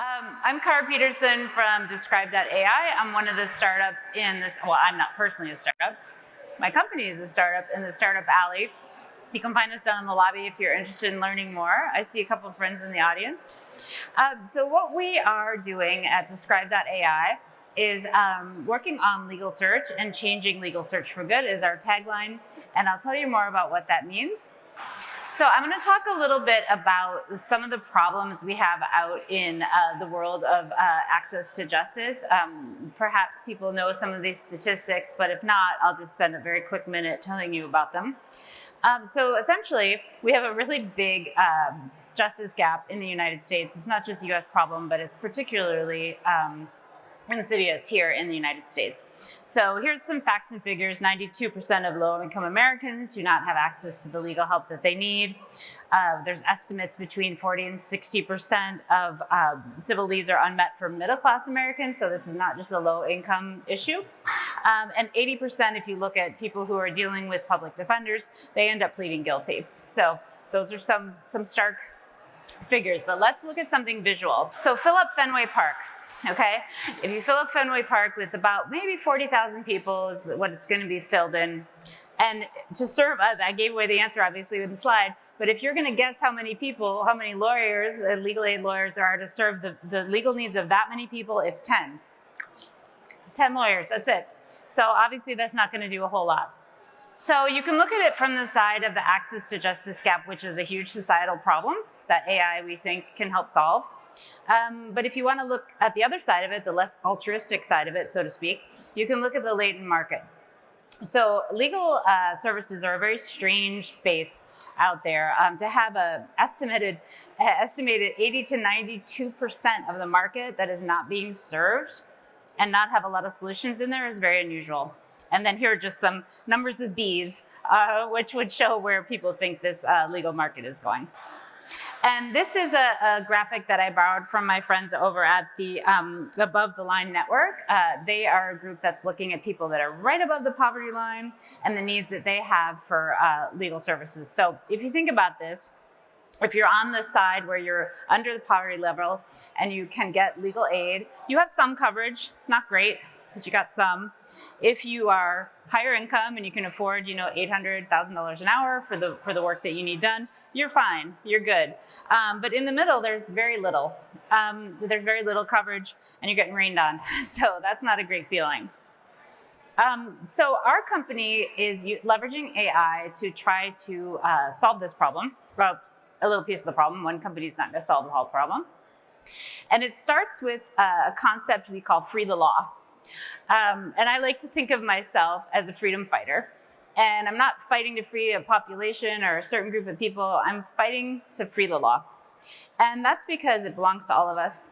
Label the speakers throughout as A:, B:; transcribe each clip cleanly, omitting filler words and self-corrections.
A: I'm Peterson from Describe.ai. I'm one of the startups in this, well, I'm not personally a startup. My company is a startup in the Startup Alley. You can find us down in the lobby if you're interested in learning more. I see a couple of friends in the audience. So what we are doing at Describe.ai is working on legal search, and changing legal search for good is our tagline, and I'll tell you more about what that means. So I'm going to talk a little bit about some of the problems we have out in the world of access to justice. Perhaps people know some of these statistics, but if not, I'll just spend a very quick minute telling you about them. So essentially, we have a really big justice gap in the United States. It's not just a US problem, but it's particularly insidious here in the United States. So here's some facts and figures. 92% of low-income Americans do not have access to the legal help that they need. There's estimates between 40 and 60% of civil needs are unmet for middle-class Americans, so this is not just a low-income issue. And 80%, if you look at people who are dealing with public defenders, they end up pleading guilty. So those are some stark figures, but let's look at something visual. So fill up Fenway Park. Okay, if you fill up Fenway Park with about maybe 40,000 people is what it's going to be filled in. And to serve, I gave away the answer obviously with the slide, but if you're going to guess how many people, how many lawyers, legal aid lawyers there are to serve the legal needs of that many people, it's 10. 10 lawyers, that's it. So obviously that's not going to do a whole lot. So you can look at it from the side of the access to justice gap, which is a huge societal problem that AI, we think, can help solve. But if you want to look at the other side of it, the less altruistic side of it, so to speak, you can look at the latent market. So legal services are a very strange space out there. To have an estimated 80 to 92% of the market that is not being served and not have a lot of solutions in there is very unusual. And then here are just some numbers with B's, which would show where people think this legal market is going. And this is a graphic that I borrowed from my friends over at the Above the Line Network. They are a group that's looking at people that are right above the poverty line and the needs that they have for legal services. So if you think about this, if you're on the side where you're under the poverty level and you can get legal aid, you have some coverage. It's not great, but you got some. If you are higher income and you can afford, $800,000 an hour for the work that you need done, you're fine, you're good. But in the middle, there's very little. There's very little coverage and you're getting rained on. So that's not a great feeling. So our company is leveraging AI to try to solve this problem. Well, a little piece of the problem. One company's not gonna solve the whole problem. And it starts with a concept we call free the law. And I like to think of myself as a freedom fighter. And I'm not fighting to free a population or a certain group of people. I'm fighting to free the law. And that's because it belongs to all of us,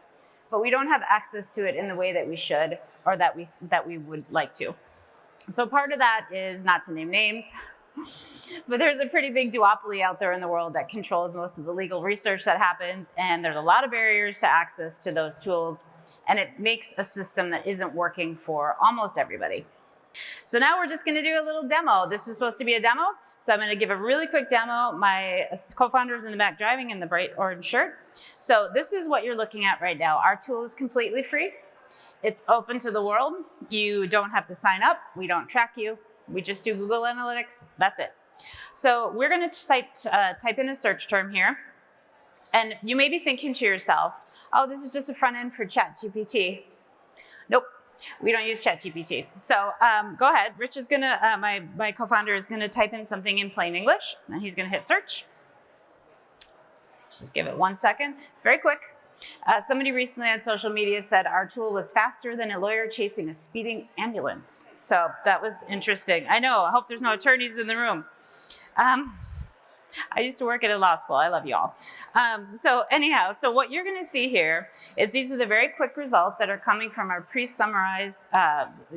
A: but we don't have access to it in the way that we should or that we would like to. So part of that is not to name names, but there's a pretty big duopoly out there in the world that controls most of the legal research that happens, and there's a lot of barriers to access to those tools, and it makes a system that isn't working for almost everybody. So now we're just going to do a little demo. This is supposed to be a demo, so I'm going to give a really quick demo. My co-founder is in the back driving in the bright orange shirt. So this is what you're looking at right now. Our tool is completely free. It's open to the world. You don't have to sign up. We don't track you. We just do Google Analytics. That's it. So we're going to type in a search term here. And you may be thinking to yourself, oh, this is just a front end for ChatGPT. Nope. We don't use ChatGPT. So go ahead. Rich is going to, my co-founder is going to type in something in plain English, and he's going to hit search. Just give it 1 second. It's very quick. Somebody recently on social media said our tool was faster than a lawyer chasing a speeding ambulance. So that was interesting. I know. I hope there's no attorneys in the room. I used to work at a law school. I love you all. So anyhow, so what you're going to see here is these are the very quick results that are coming from our pre-summarized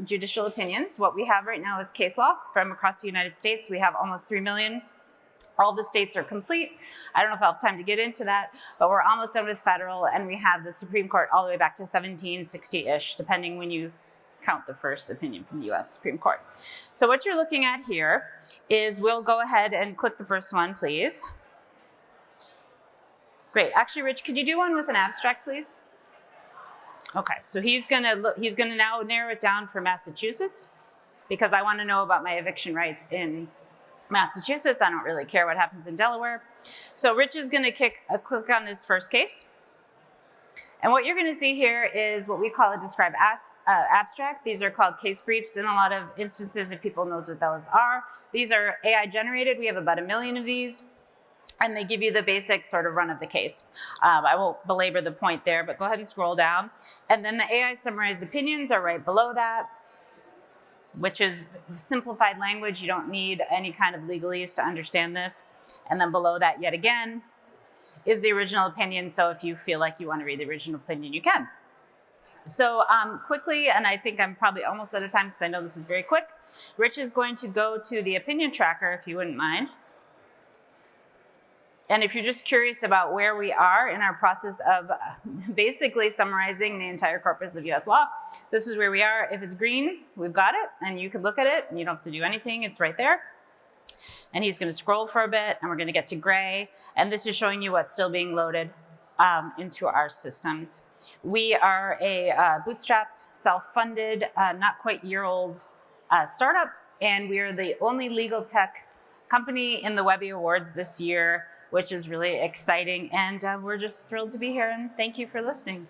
A: judicial opinions. What we have right now is case law from across the United States. We have almost 3 million. All the states are complete. I don't know if I'll have time to get into that, but we're almost done with federal, and we have the Supreme Court all the way back to 1760-ish, depending when you count the first opinion from the US Supreme Court. So what you're looking at here is, we'll go ahead and click the first one, please. Great. Actually, Rich, could you do one with an abstract, please? Okay, so he's gonna now narrow it down for Massachusetts, because I want to know about my eviction rights in Massachusetts. I don't really care what happens in Delaware. So Rich is gonna click on this first case. And what you're gonna see here is what we call a Describe abstract. These are called case briefs in a lot of instances, if people knows what those are. These are AI generated. We have about 1 million of these. And they give you the basic sort of run of the case. I won't belabor the point there, but go ahead and scroll down. And then the AI summarized opinions are right below that, which is simplified language. You don't need any kind of legalese to understand this. And then below that, yet again, is the original opinion. So if you feel like you want to read the original opinion, you can. So quickly, and I think I'm probably almost out of time because I know this is very quick, Rich is going to go to the opinion tracker, if you wouldn't mind. And if you're just curious about where we are in our process of basically summarizing the entire corpus of US law, this is where we are. If it's green, we've got it, and you can look at it, and you don't have to do anything. It's right there. And he's going to scroll for a bit, and we're going to get to gray. And this is showing you what's still being loaded into our systems. We are a bootstrapped, self-funded, not quite year-old startup, and we are the only legal tech company in the Webby Awards this year, which is really exciting. And we're just thrilled to be here, and thank you for listening.